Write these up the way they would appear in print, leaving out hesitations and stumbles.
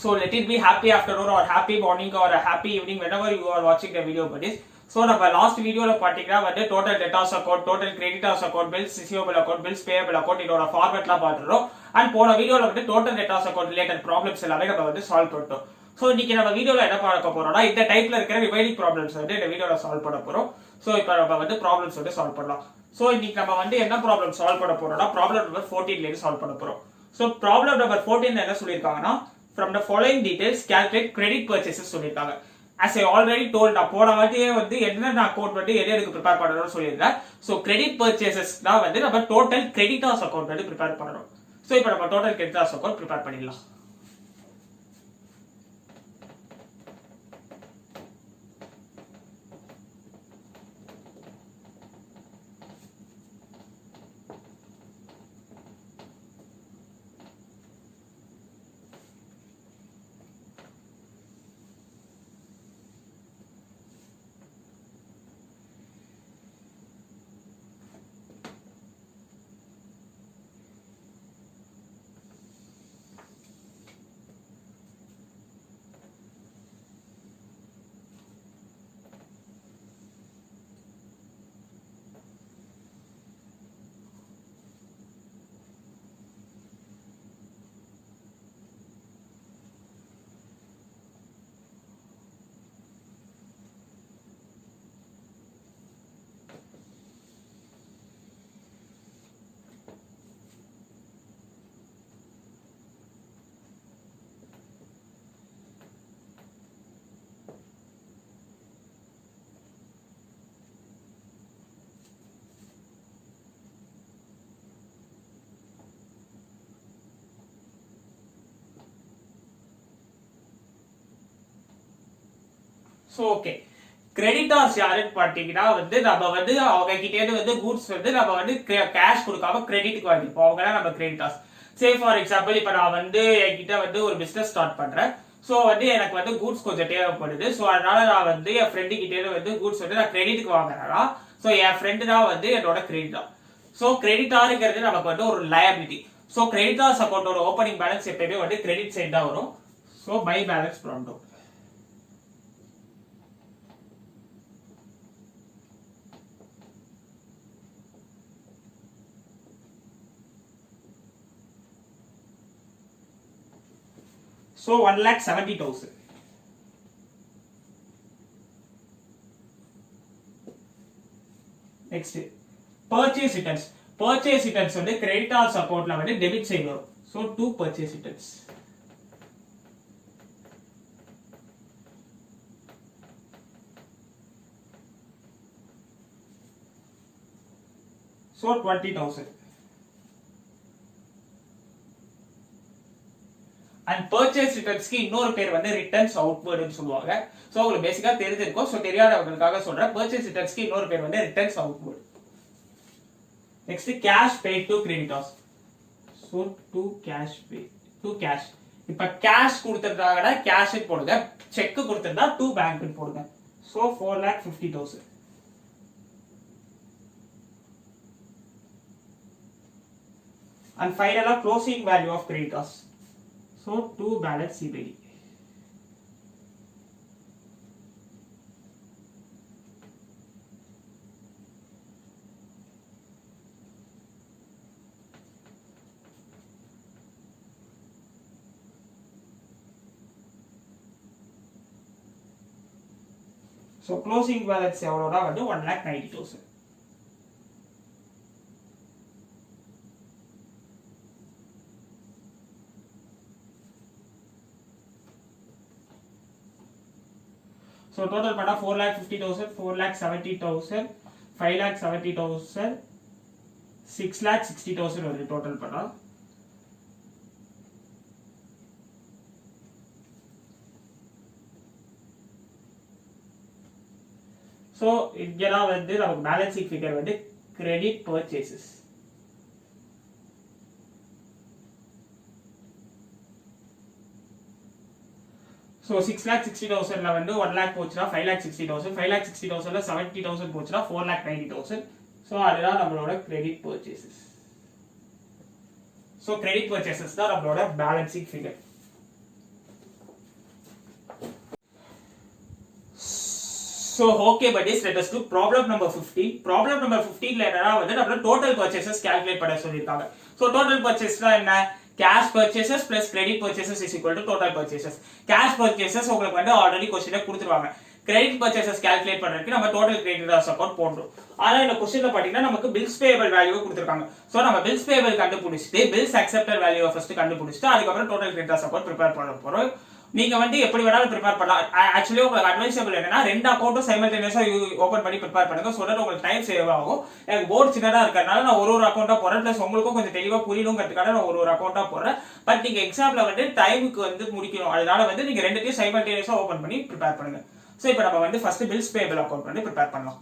So let it be happy afternoon or happy morning or a happy evening whenever you are watching the video buddies. So நம்ம last வீடியோல பாத்தீங்கன்னா வந்து total debtors account, total creditors account, bills receivable account, bills payable account இதோட ஃபார்மேட்லாம் பார்த்துறோம். And போன வீடியோல வந்து total debtors account related problems எல்லாமே நம்ம வந்து சால்வ் பண்ணிட்டோம். ஸோ இன்னைக்கு நம்ம வீடியோல என்ன பார்க்க போறோம்னா இந்த டைப்ல இருக்கிற ரிமைனிங் ப்ராப்ளம்ஸ் வந்து இந்த வீடியோல சால்வ் பண்ண போறோம். ஸோ இப்போ நம்ம வந்து ப்ராப்ளம்ஸ் வந்து சால்வ் பண்ணலாம். ஸோ இன்னைக்கு நம்ம வந்து என்ன ப்ராப்ளம் சால்வ் பண்ண போறோம்னா ப்ராப்ளம் நம்பர் 14ல இருந்து சால்வ் பண்ண போறோம். ஸோ ப்ராப்ளம் நம்பர் 14 என்ன சொல்லியிருக்காங்கன்னா from the following details calculate credit purchases சொல்லிருக்காங்க. as I already told நான் போன வாட்டியே வந்து என்னென்ன அக்கவுண்ட் வந்து எதுக்கு ப்ரிப்பேர் பண்ணணும்னு சொல்லியிருந்தேன். ஸோ கிரெடிட் பர்ச்சேசஸ் தான் வந்து நம்ம டோட்டல் கிரெடிட்டாஸ் அக்கவுண்ட் வந்து ப்ரிப்பேர் பண்ணணும். ஸோ இப்போ நம்ம டோட்டல் கிரெடிட்டாஸ் அக்கவுண்ட் ப்ரிப்பேர் பண்ணிடலாம். ஸோ ஓகே, கிரெடிட்டார்ஸ் யாருன்னு பார்த்தீங்கன்னா வந்து நம்ம வந்து அவங்க கிட்டே வந்து கூட்ஸ் வந்து நம்ம வந்து கேஷ் கொடுக்காம கிரெடிட்டுக்கு வாங்கிப்போம். அவங்க தான் நம்ம கிரெடிட்டார்ஸ். சே ஃபார் எக்ஸாம்பிள் இப்போ நான் வந்து என்கிட்ட வந்து ஒரு பிசினஸ் ஸ்டார்ட் பண்றேன். ஸோ வந்து எனக்கு வந்து கூட்ஸ் கொஞ்சம் தேவைப்படுது. ஸோ அதனால நான் வந்து என் ஃப்ரெண்டு கிட்டே வந்து கூட்ஸ் வந்து நான் கிரெடிட்டுக்கு வாங்குறேன்னா ஸோ என் ஃப்ரெண்டு தான் வந்து என்னோட கிரெடிட்டார். ஸோ கிரெடிட்டாருங்கிறது நமக்கு வந்து ஒரு லயபிலிட்டி. ஸோ கிரெடிட்டார்ஸ் அக்கௌண்டோட ஓப்பனிங் பேலன்ஸ் எப்பயுமே வந்து கிரெடிட் சைடு தான் வரும். ஸோ பை பேலன்ஸ் ப்ராண்டோ. So 1,70,000. Next, purchase returns. Purchase returns வந்து creditors accountல வந்து debit side வரும். So 2 purchase returns. So 20,000. And purchase ரிட்டர்ன்ஸ்க்கு இன்னொரு பேர் வந்து ரிட்டர்ன்ஸ் அவுட்வர்ட்னு சொல்லுவாங்க. சோ உங்களுக்கு பேசிக்கா தெரிஞ்சிருக்கும். சோ தெரியாதவங்களுக்காக சொல்றேன். பர்ச்சேஸ் ரிட்டர்ன்ஸ்க்கு இன்னொரு பேர் வந்து returns outward. Next cash paid to creditors. So to cash pay to cash. இப்ப கேஷ் கொடுத்திருந்தாங்கன்னா கேஷ் போடுங்க. செக் கொடுத்திருந்தா டு பேங்க் போடுங்க. சோ 4,50,000. அண்ட் ஃபைனலா closing value of creditors. So to balance CBD. So closing balance எவ்வளவுனா வந்து 1,90,000. So total பண்ணா 4,50,000, 4,70,000, 5,70,000, 6,60,000 வருது டோட்டல் பண்ணா. So இங்கெல்லாம் வந்து நமக்கு பேலன்சிங் ஃபிகர் வந்து கிரெடிட் பர்ச்சேசஸ். So 6,60,000 ல வந்து 1 lakh போச்சுனா 5,60,000, 5,60,000 ல 70,000 போச்சுனா 4,90,000. So அதுதான் நம்மளோட credit purchases. So credit purchases தான் நம்மளோட balancing figure. So okay buddies, let us do problem number 15. Problem number 15 ல என்னன்னா வந்து நம்ம total purchases calculate பண்ண சொல்லிருக்காங்க. So total purchases என்ன? Cash purchases plus credit purchases is equal to total purchases. Cash purchases உங்களுக்கு வந்து already question ல கொடுத்துருவாங்க. Credit purchases calculate பண்றதுக்கு நம்ம total creditors account போடுறோம். ஆனா இந்த क्वेश्चनல பாத்தீங்கன்னா நமக்கு bills payable value கொடுத்திருக்காங்க. சோ நம்ம bills payable கண்டுபிடிச்சிட்டு bills accepted value ஃபர்ஸ்ட் கண்டுபிடிச்சிட்டு அதுக்கு அப்புறம் total creditors account prepare பண்ண போறோம். நீங்க வந்து எப்படி வேணாலும் ப்ரிப்பேர் பண்ணலாம். ஆக்சுவலி உங்களுக்கு அட்வைசபிள் என்னன்னா ரெண்டு அக்கௌண்ட்டும் சைமல்டேனியஸா ஓபன் பண்ணி ப்ரிப்பேர் பண்ணுங்க. சோ தட் உங்களுக்கு டைம் சேவ் ஆகும். எனக்கு போர்டு சின்னதா இருக்கறனால நான் ஒரு அக்கௌண்டா போறேன். பிளஸ் உங்களுக்கும் கொஞ்சம் தெளிவா புரியணும்ங்கிறதுக்காக நான் ஒரு அக்கௌண்டா போறேன். பட் நீங்க எக்ஸாம்ல வந்து டைமுக்கு வந்து முடிக்கணும். அதனால வந்து நீங்க ரெண்டுத்தையும் சைமல்டேனியஸா ஓபன் பண்ணி ப்ரிப்பேர் பண்ணுங்க. சோ இப்போ நம்ம வந்து ஃபர்ஸ்ட் பில்ஸ் பேயபிள் அக்கௌண்ட் வந்து ப்ரிப்பேர் பண்ணலாம்.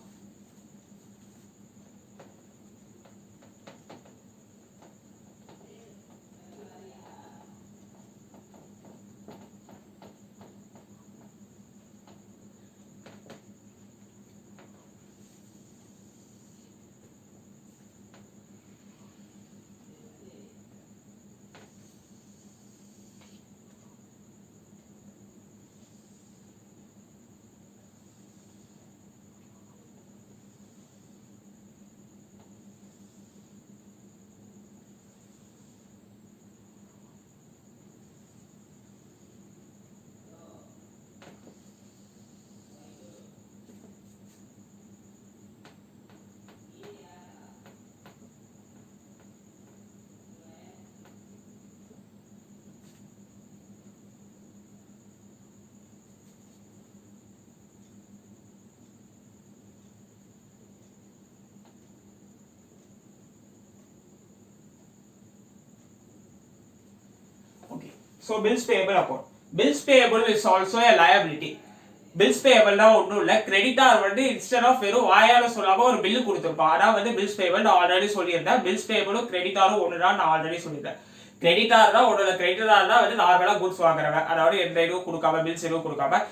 So bills payable account. Bills payable is also a liability. Bills payable னா ஒண்ணும் இல்ல, creditor வந்து instead of வெறும் வாயால சொல்லாம ஒரு bill கொடுத்திருப்பான். அதான் வந்து bills payable நான் ஆல்ரெடி சொல்லியிருந்தேன். bills payable creditorம் ஒண்ணுதான் நான் ஆல்ரெடி சொல்லியிருந்தேன். creditor தான் உன்னோட creditor தான் வந்து நார்மலா goods வாங்குறவன். அதாவது எந்த இதுவும் கொடுக்காம bills எதுவும் கொடுக்காம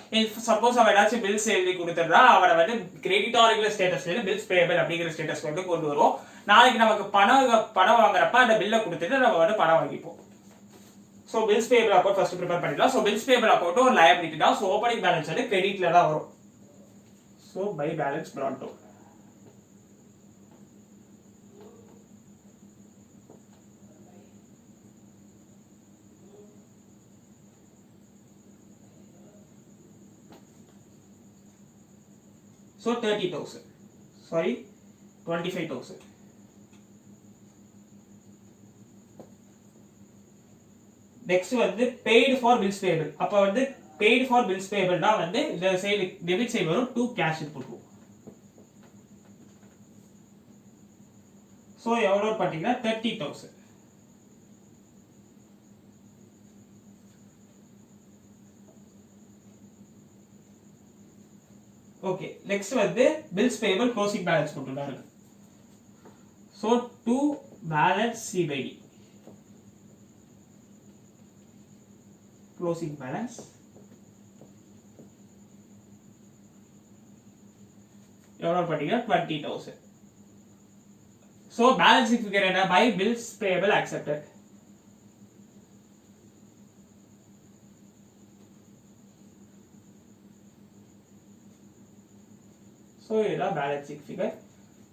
சப்போஸ் அவன் ஏதாச்சும் bills எழுதி கொடுத்துறா அவனை வந்து creditorial ஸ்டேட்டஸ்ல இருந்து bills payable அப்படிங்கிற ஸ்டேட்டஸ் வந்து கொண்டு வருவோம். நாளைக்கு நமக்கு பணம் வாங்குறப்ப அந்த பில்லை கொடுத்துட்டு நம்ம வந்து பணம் வாங்கிப்போம். So bills payable account first prepare பண்ணிடலாம். So bills payable account ஒரு liability தான். So opening balance வந்து creditல தான் வரும். So by balance brought down. So 30,000. Sorry, 25,000. Next வந்து paid for bills payable. அப்ப வந்து paid for bills payable னா வந்து இந்த சைடு டெபிட் சைடு வரும், to cash போடுவோம். சோ எவ்வளவு பாத்தீங்கன்னா 30,000. ஓகே, நெக்ஸ்ட் வந்து bills payable closing balance போட்டுட்டாங்க. So to balance C by D. Closing balance எவ்வளவு பாத்தீங்கன்னா 20,000. So balancing figure என்ன? By bills payable accepted. So இதுதான் balancing figure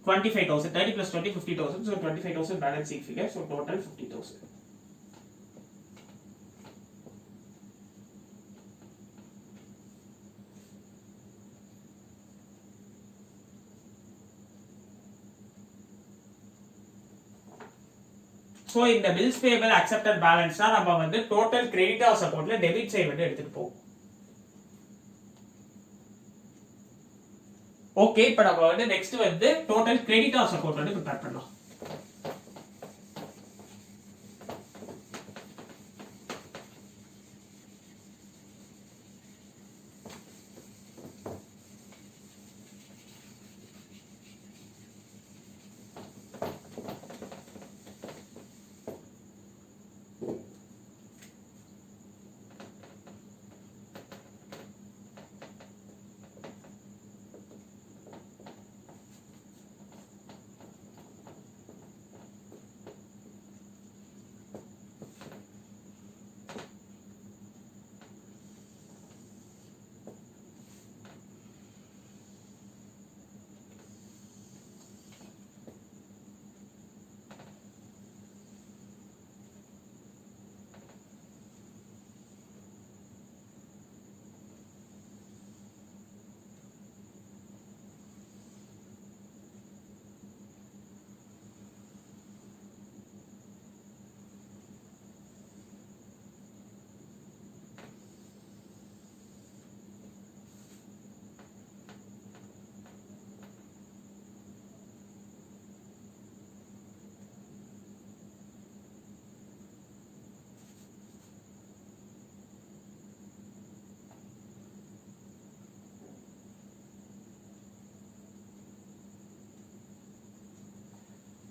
25,000. 30 plus 20 50,000. So 25,000 balancing figure. So total 50,000. So இந்த bills payable accepted balance தான் நம்ம வந்து total creditors accountல debit side வந்து எடுத்துட்டு போவோம். ஓகே, இப்போ நம்ம வந்து நெக்ஸ்ட் வந்து total creditors account வந்து prepare பண்ணலாம்.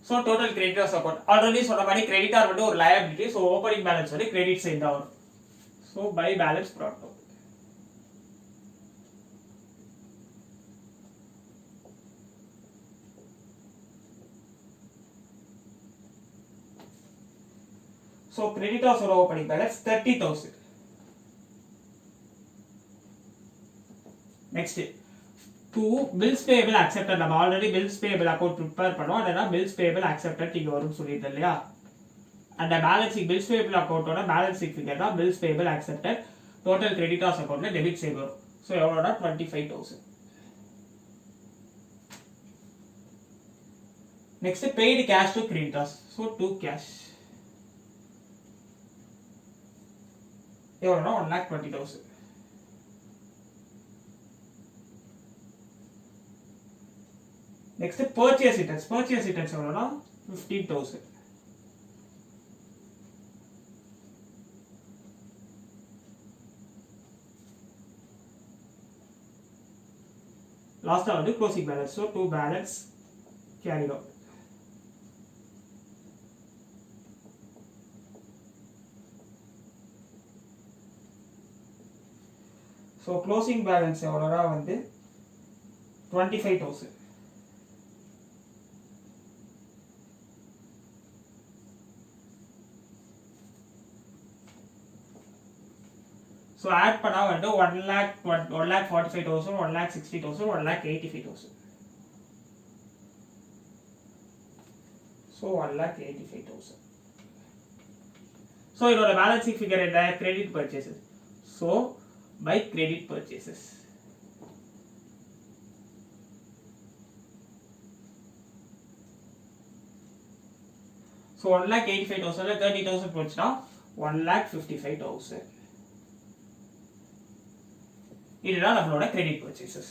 So total creditors account already சொன்ன மாதிரி கிரெடிட்டார் வந்து ஒரு லயபிலிட்டி. ஸோ ஓப்பனிங் பேலன்ஸ் வந்து கிரெடிட் சைடு தான் வரும். So by balance product. So creditors or opening balance 30,000. Next, to bills payable accepted. நம்ம already bills payable account prepare பண்ணோம். அதனால bills payable accepted இங்க வரும்னு சொல்லிட்டேன் இல்லையா? அந்த பேலன்சிங் bills payable accountோட பேலன்சிங் ஃபிகர் தான் bills payable accepted. Total creditors accountல டெபிட் சைடு வரும். ஸோ எவ்வளோனா 25,000. Next, paid cash to creditors. So to cash. எவ்வளோனா 1,20,000. Next, purchase items. Purchase items எவ்வளோனா 15,000. லாஸ்ட்டாக வந்து closing balance. So to balance carry out. So closing balance எவ்வளோனா வந்து 25,000. So add பண்ணால் வந்து 1,45,000, 1,60,000, 1,85,000. ஸோ 1,85,000. ஸோ இதோட பேலன்சிங் ஃபிகர் என்ன? Credit purchases. So by credit purchases. So 1,85,000 30,000 போச்சுனா 1,55,000. இதுதான் நம்மளோட கிரெடிட் பர்ச்சேசஸ்.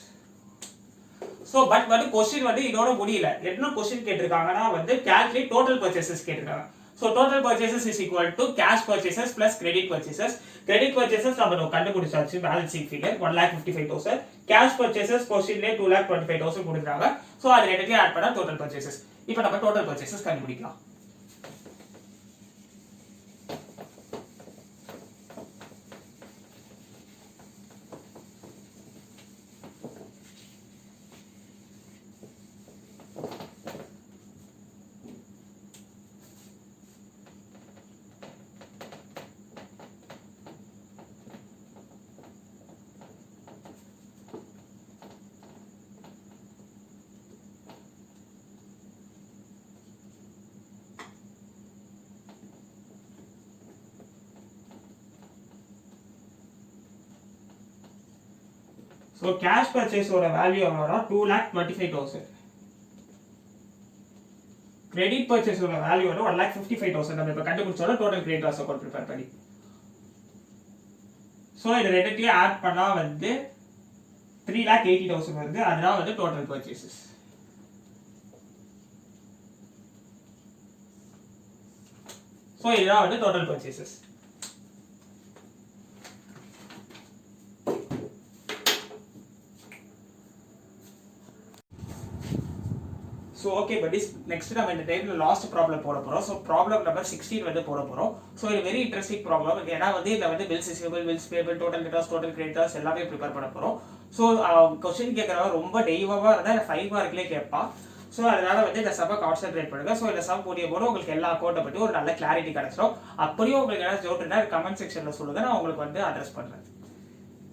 ஸோ பட் வந்து கொஸ்டின் வந்து இதோட முடியல. என்ன கொஸ்டின் கேட்டிருக்காங்கன்னா வந்து calculate total purchases கேட்டிருக்காங்க. So total purchases is equal to cash purchases plus credit purchases. Credit purchases நம்ம கண்டுபிடிச்சாச்சு பேலன்சிங் ஃபிகர் 1,55,000. cash purchases கொஸ்டின்ல 2,25,000 கொடுத்தாங்க. ஸோ அது ரெண்டுத்தையும் ஆட் பண்ணா total purchases. இப்போ நம்ம total purchases கண்டுபிடிக்கலாம். So cash purchase ஓட வேல்யூ எவ்வளோனா 2,25,000. கிரெடிட் பர்ச்சேஸ் ஓட வேல்யூ வந்து 1,55,000. நம்ம இப்போ கண்டுபிடிச்சோம் டோட்டல் கிரெடிட்டர்ஸ் அக்கௌண்ட் ப்ரிப்பேர் பண்ணி. ஸோ இது ரெண்டுத்தையும் ஆட் பண்ணா வந்து 3,80,000 வருது. அதுதான் வந்து டோட்டல் பர்ச்சேசஸ். ஸோ இதுதான் வந்து total purchases. So okay buddies, next நம்ம இந்த டைம்ல லாஸ்ட் ப்ராப்ளம் போட போறோம். ஸோ ப்ராப்ளம் நம்பர் 16 வந்து போட போறோம். ஸோ இது வெரி இன்ட்ரெஸ்டிங் ப்ராப்ளம். ஏன்னா வந்து இதில் வந்து bills receivable, bills payable, total debtors, total creditors எல்லாமே ப்ரிப்பேர் பண்ண போறோம். ஸோ கொஸ்டின் கேட்கறவங்க ரொம்ப டெய்வாக இருந்தால் 5 மார்க்லேயே கேட்பான். ஸோ அதனால வந்து இந்த சப்பை கான்சென்ட்ரேட் பண்ணுங்க. ஸோ இந்த சம் முடியும் போது உங்களுக்கு எல்லா அக்கௌண்ட்டை பற்றி ஒரு நல்ல கிளாரிட்டி கிடைச்சிடும். அப்படியும் உங்களுக்கு ஏதாவது டவுட் இருந்தால் கமெண்ட் செக்ஷனில் சொல்லுங்க, நான் உங்களுக்கு வந்து அட்ரஸ் பண்ணுறேன்.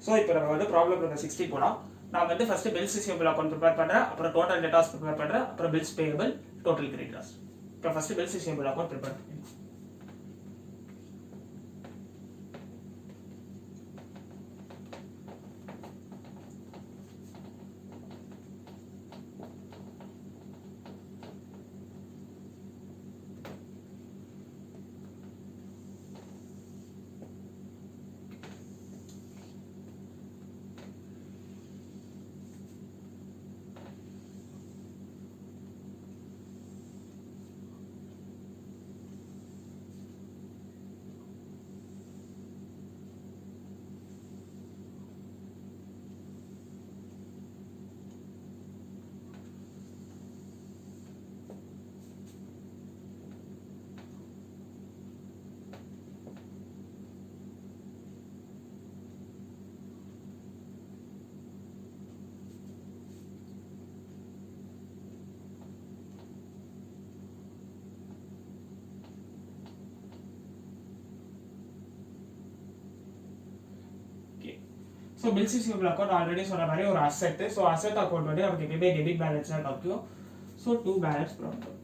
ஸோ இப்போ நம்ம வந்து ப்ராப்ளம் நம்பர் 16 போகலாம். நான் வந்து first bills receivable account prepare பண்றேன், அப்புறம் டோட்டல் டெட்டாஸ் ப்ரிப்பேர் பண்றேன், அப்புறம் பில்ஸ் பேயபிள், டோட்டல் கிரெடிட்டர்ஸ். இப்போ first bills receivable account prepare பண்ணுறேன். So bills receivable account already சொன்ன மாதிரி ஒரு அசெட். ஸோ அசெட் அக்கௌண்ட் வந்து நமக்கு எப்பயுமே டெபிட் பேலன்ஸ் தான் காமிக்கும். So to balance product.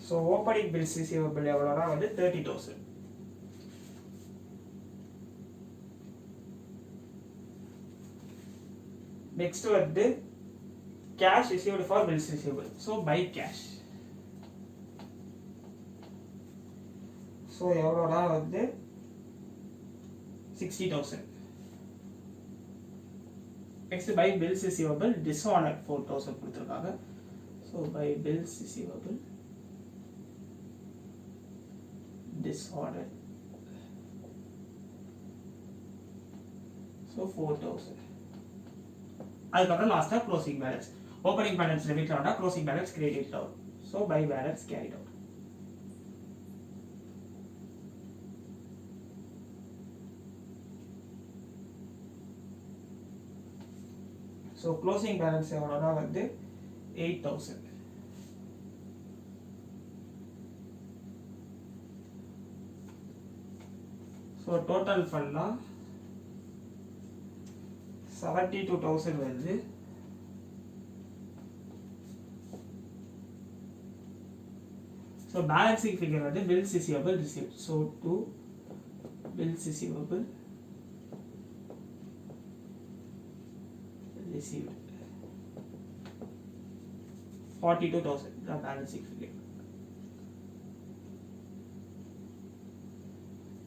So opening bills receivable எவ்வளோனா வந்து 30,000. நெக்ஸ்ட் வந்து cash received for bills receivable. So by cash. So எவ்வளோனா வந்து 60,000. Next by bills receivable dishonored 4,000 கொடுத்துருக்காங்க. So by bills receivable dishonored. So 4,000. அதுக்கப்புறம் லாஸ்டா closing balance. Opening balance debit ஆனா closing balance credit ஆகும். So by balance carried out. So closing balance எவ்வளோனா வந்து 8,000. So total ஃபண்ட்னா 72,000 வருது. ஸோ பேலன்சிங் ஃபிகர் வந்து bills receivable received. So to bills receivable received 42,000 தான் பேலன்சிங் ஃபிகர்.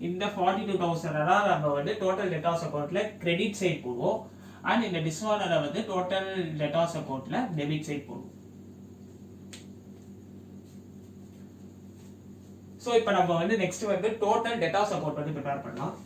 இந்த 42,000 நம்ம வந்து டோட்டல் டெட்டாஸ் அக்கௌண்ட்ல கிரெடிட் சைட் போடுவோம். அண்ட் இந்த டிஸ்ஆனரை வந்து டோட்டல் டெட்டாஸ் அக்கௌண்ட்ல டெபிட் சைட் போடுவோம். ஸோ இப்போ நம்ம வந்து நெக்ஸ்ட் வந்து டோட்டல் டெட்டாஸ் அக்கௌண்ட் வந்து ப்ரிப்பேர் பண்ணலாம்.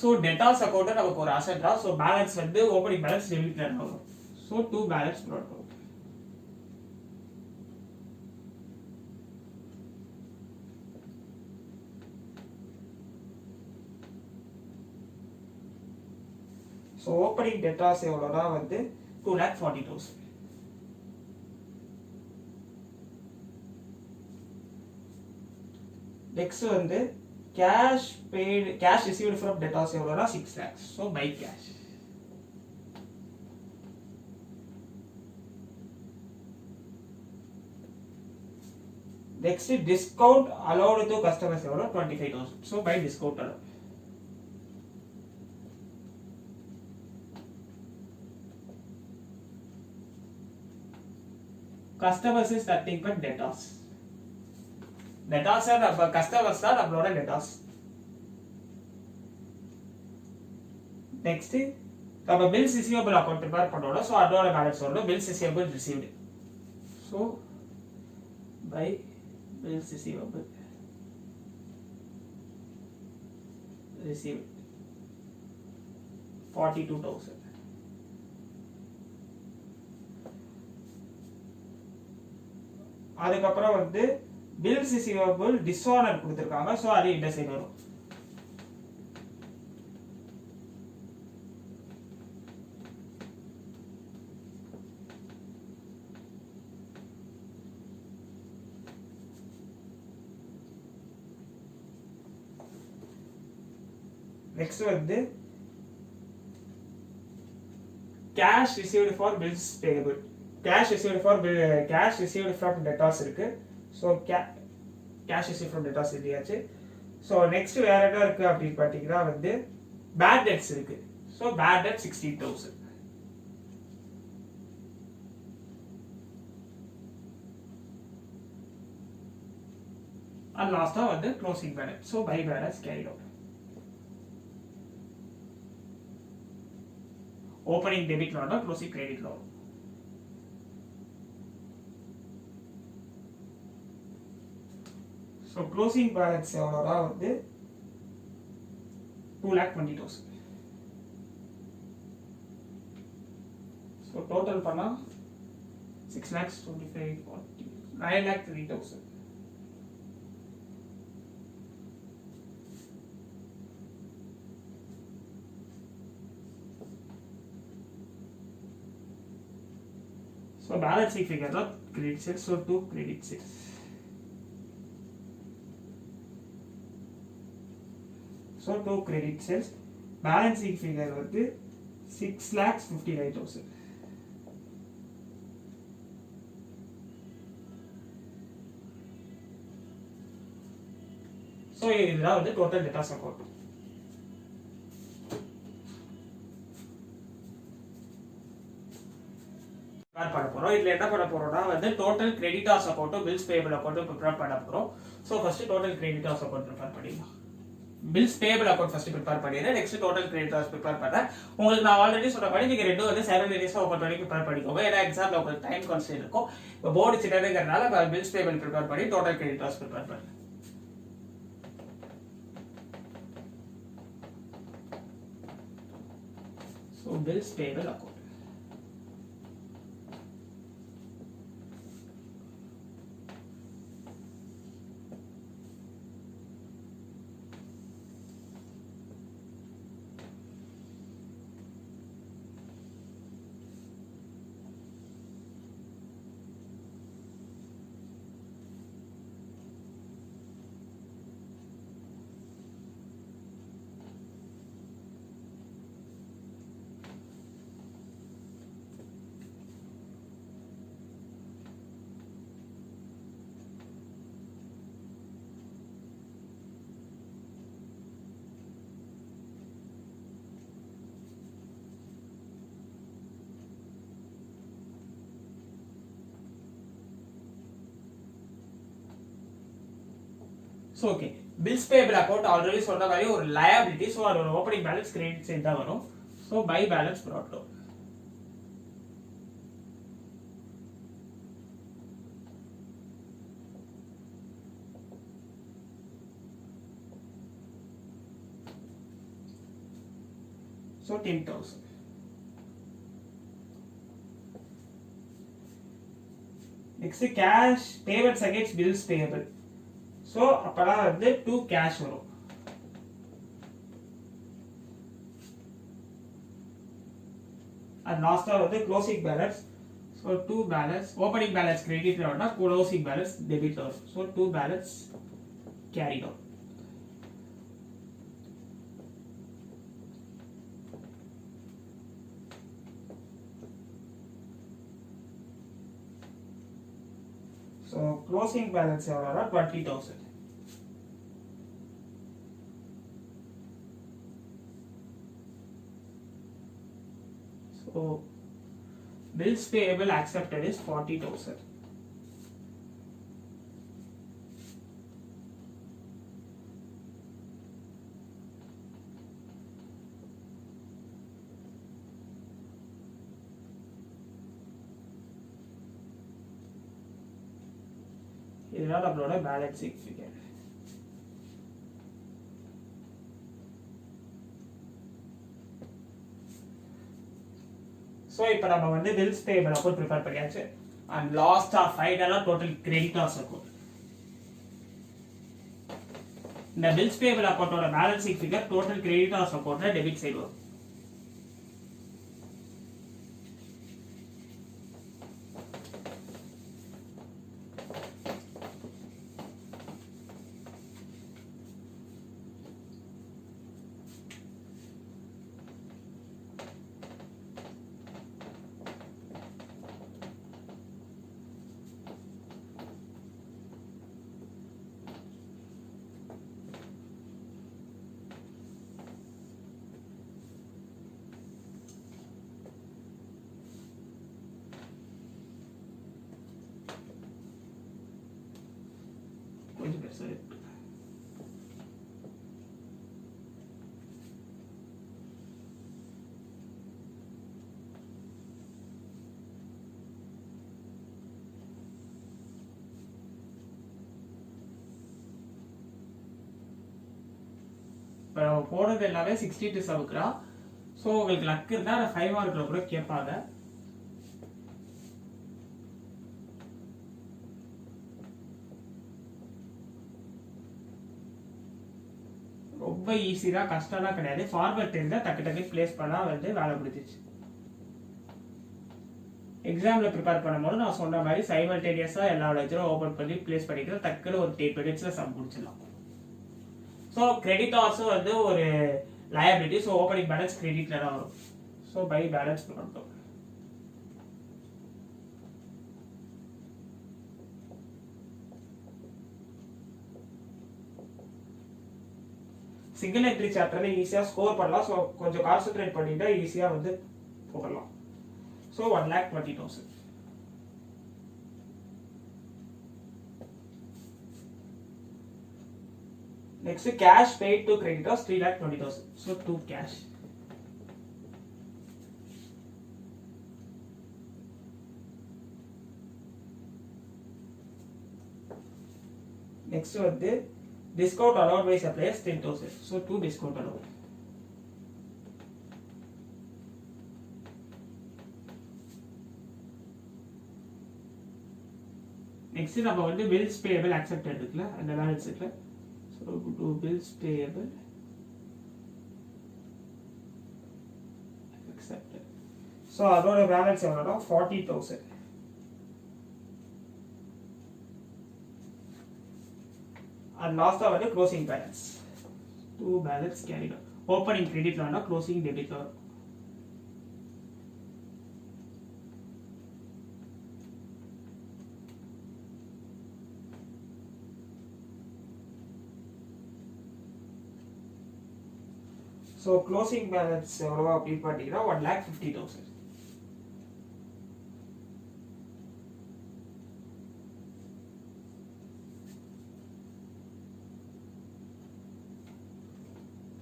ஸோ டெட்டாஸ் அக்கௌண்ட் நமக்கு ஒரு அசெட்ரா. ஸோ பேலன்ஸ் வந்து ஓப்பனிங் பேலன்ஸ் டெபிட் ஆகும். So to balance product. So opening debtors எவ்வளோனா வந்து 2,40,000. நெக்ஸ்ட் வந்து cash paid, cash received from debtors எவ்வளோனா 6 lakhs. So by cash. Next discount allowed to customers எவ்வளோ 25,000. So by discount allowed. Customers is nothing but debtors. Debtors are நம்ம customers தான் நம்மளோட debtors. Next நம்ம bills receivable account prepare பண்ணோம். So அதோட balance வரும் bills receivable received. So by bills receivable received 42,000. அதுக்கப்புறம் வந்து பில்ஸ் ரிசீவபிள் டிஸ்ஆனர் கொடுத்துருக்காங்க. ஸோ அது இந்த சைடு வரும். நெக்ஸ்ட் வந்து cash received for bills payable. Cash received from debtors இருக்கு. So cash received from debtors இல்லையாச்சு. ஸோ நெக்ஸ்ட் வேற என்ன இருக்கு அப்படின்னு பார்த்தீங்கன்னா வந்து பேட் டெட்ஸ் இருக்கு. So bad debt 16,000. அண்ட் லாஸ்டா வந்து closing balance. So by balance carried out. Opening debit லோனா க்ளோசிங் கிரெடிட் லோன். ஸோ க்ளோசிங் பேலன்ஸ் எவ்வளோனா வந்து 2,20,000. ஸோ டோட்டல் பண்ணால் 6,25,40 9,03,000. So balancing figure not credit sales, so 2 credit sales. So 2 credit sales. Balancing figure வந்து 6,59,000. So இதுதான் வந்து total debtors account. பண்ண போறோம். இதுல என்ன பண்ண போறோம்னா வந்து total creditors account, bills payable account prepare பண்ண போறோம். So first total creditors account prepare பண்ணிடலாம். Bills payable account first prepare பண்ணிடுறேன். நெக்ஸ்ட் டோட்டல் கிரெடிட்டார்ஸ் ப்ரிப்பேர் பண்றேன். உங்களுக்கு நான் ஆல்ரெடி சொன்ன மாதிரி நீங்க ரெண்டு வந்து 7 டேஸ் ஓபன் பண்ணி ப்ரிப்பேர் பண்ணிக்கோங்க. ஏன்னா எக்ஸாம்ல உங்களுக்கு டைம் கான்ஸ்டன்ட் இருக்கும். இப்போ போர்டு சின்னதுங்கறனால பில்ஸ் பேயபிள் ப்ரிப்பேர் பண்ணி டோட்டல் கிரெடிட்டார்ஸ் ப்ரிப்பேர் பண்ணுங்க. So bills payable account. So okay, bills payable account already சொன்ன மாதிரி ஒரு liability. So அதோட opening balance credit side தான் வரும். So by balance brought down. So 10,000. Next cash payments against bills payable. So அப்பலாம் வந்து 2 cash வரும். And last வந்து closing balance. So 2 balance, opening balance credit வரனா closing balance debit வரும். So 2 balance carried out. So closing balance எவ்வளவுனா 20,000. So bills payable accepted is 40,000. இதுதான் நம்மளோட balancing figure. So இப்போ நம்ம வந்து பில்ஸ் பேயபிள் அக்கவுண்ட் ப்ரிப்பேர் பண்ணியாச்சு. and last or final total creditors account. இந்த bills payable account ஓட balancing figure total creditors account debit side வரும். கொஞ்சம் பெருசா இருக்கு. இப்போ நம்ம போடுறது எல்லாமே 60 to 7. ஸோ உங்களுக்கு லக் இருந்தால் அந்த 5 மார்க்கில் கூட கேட்பாங்க. ரொம்ப ஈஸி தான், கஷ்டம்லாம் கிடையாது. ஃபார்வர்ட் தெரிஞ்சால் டக்கு டக்கு பிளேஸ் பண்ணால் வந்து வேலை முடிஞ்சிச்சு. எக்ஸாமில் ப்ரிப்பேர் பண்ணும்போது நான் சொன்ன மாதிரி சைமல்டேனியஸாக எல்லா லெக்சரும் ஓப்பன் பண்ணி பிளேஸ் பண்ணிக்கிறோம். டக்குன்னு ஒரு 10 minutes சம் முடிச்சிடலாம். ஸோ கிரெடிட்டார்ஸும் வந்து ஒரு லயபிலிட்டி. ஸோ ஓப்பனிங் பேலன்ஸ் கிரெடிட்ல தான் வரும். ஸோ பை பேலன்ஸ் பண்ணுறோம். சிங்கிள் என்ட்ரி சாப்டர்ல ஈஸியாக ஸ்கோர் பண்ணலாம். ஸோ கொஞ்சம் கான்சென்ட்ரேட் பண்ணிட்டா ஈஸியாக வந்து போடலாம். So 1,20,000. Next, cash paid to creditors 3,20,000. So 2 cash. Next வந்து discount allowed by suppliers 10,000. So 2 discount allowed. Next நம்ம வந்து bills payable accepted இருக்குல, அந்த பேலன்ஸ் இருக்குல. So to bills payable accepted. So அதோட பேலன்ஸ் எவ்வளவுனா 40,000. And last வந்து closing balance. To balance carried out. Opening credit ல வேணா closing debit ல வரும். So closing balance எவ்வளவா அப்படி பார்த்தீங்கன்னா 1,50,000.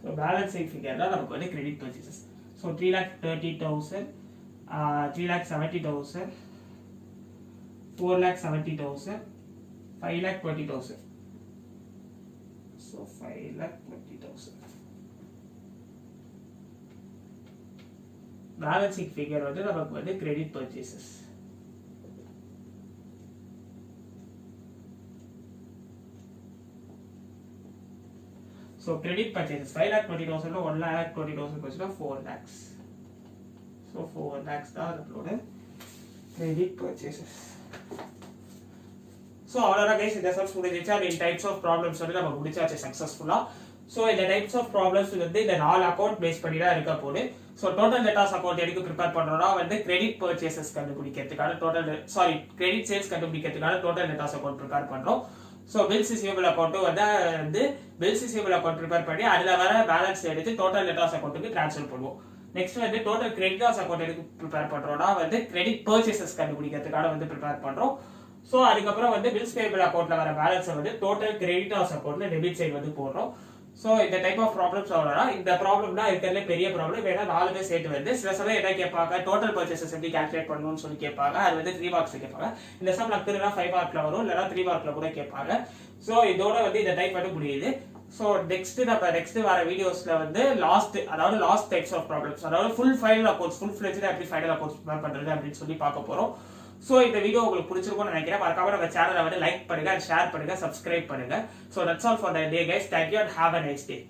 So balancing figure தான் நமக்கு வந்து credit purchases. So 3,30,000, 3,70,000, 4,70,000, 5,20,000. So 5,20,000. Balancing figure வந்து நமக்கு வந்து credit purchases. So credit purchases 5,20,000 ல 1,20,000 போச்சுனா 4 lakhs. So 4 lakhs தான் நம்மளோட credit purchases. So அவ்வளவுதான் guys, இந்த சம்ஸ் முடிஞ்சிச்சு. அந்த டைப்ஸ் ஆஃப் ப்ராப்ளம்ஸ் வந்து நம்ம முடிச்சாச்சு சக்சஸ்ஃபுல்லா. ஸோ இந்த டைப்ஸ் ஆஃப் ப்ராப்ளம்ஸ் வந்து இந்த 4 அக்கௌண்ட் பேஸ் பண்ணி தான் இருக்க போகுது. ஸோ டோட்டல் டேட்டாஸ் அக்கௌண்ட் எதுக்கு ப்ரிப்பேர் பண்றோம்னா வந்து கிரெடிட் பர்ச்சேசஸ் கண்டுபிடிக்கிறதுக்கான கிரெடிட் சேல்ஸ் கண்டுபிடிக்கிறதுக்கான டோட்டல் டேட்டாஸ் அக்கௌண்ட் ப்ரிப்பேர் பண்றோம். ஸோ பில்ஸ் ரிசீவபிள் அக்கௌண்ட்டும் வந்து பில்ஸ் ரிசீவபிள் அக்கௌண்ட் ப்ரிப்பேர் பண்ணி அதில் வர பேலன்ஸ் எடுத்து டோட்டல் டேட்டாஸ் அக்கௌண்ட்டுக்கு ட்ரான்ஸ்ஃபர் பண்ணுவோம். நெக்ஸ்ட் வந்து டோட்டல் கிரெடிட்டார்ஸ் அக்கௌண்ட் எதுக்கு ப்ரிப்பேர் பண்றோம்னா வந்து கிரெடிட் பர்ச்சேசஸ் கண்டுபிடிக்கிறதுக்காக வந்து ப்ரிப்பேர் பண்றோம். ஸோ அதுக்கப்புறம் வந்து பில்ஸ் பேயபிள் அக்கௌண்ட்ல வர பேலன்ஸை வந்து டோட்டல் கிரெடிட்டார்ஸ் அக்கௌண்ட்ல டெபிட் சைடு வந்து போடுறோம். ஸோ இந்த டைப் ஆஃப் ப்ராப்ளம்ஸ் அவ்வளோனா இந்த ப்ராப்ளம்னா இருக்கிறதுல பெரிய ப்ராப்ளம் வேணா 4 பேர் சேர்த்து வந்து சில சமயம் என்ன கேட்பாங்க, டோட்டல் பர்ச்சேசஸ் எப்படி கால்குலேட் பண்ணணும்னு சொல்லி கேட்பாங்க. அது வந்து 3 மார்க்ஸ் கேட்பாங்க. இந்த சம் லக்குனா 5 மார்க்ல வரும், இல்லைனா 3 மார்க்ல கூட கேட்பாங்க. ஸோ இதோட வந்து இந்த டைப் வந்து முடியுது. ஸோ நெக்ஸ்ட் வர வீடியோஸ்ல வந்து லாஸ்ட் டைப்ஸ் ஆஃப் ப்ராப்ளம்ஸ், அதாவது ஃபுல் ஃபைனல் அக்கௌண்ட்ஸ் ஃபுல் ஃபிளெஜ்டா எப்படி ஃபைனல் அக்கௌண்ட்ஸ் ப்ரிப்பேர் பண்றது அப்படின்னு சொல்லி பார்க்க போறோம். சோ இந்த வீடியோ உங்களுக்கு பிடிச்சிருக்கும்னு நினைக்கிறேன். மறக்காம நம்ம சேனலை வந்து லைக் பண்ணுங்க, ஷேர் பண்ணுங்க, சப்ஸ்கிரைப் பண்ணுங்க. So that's all for the day guys. Thank you and have a nice day.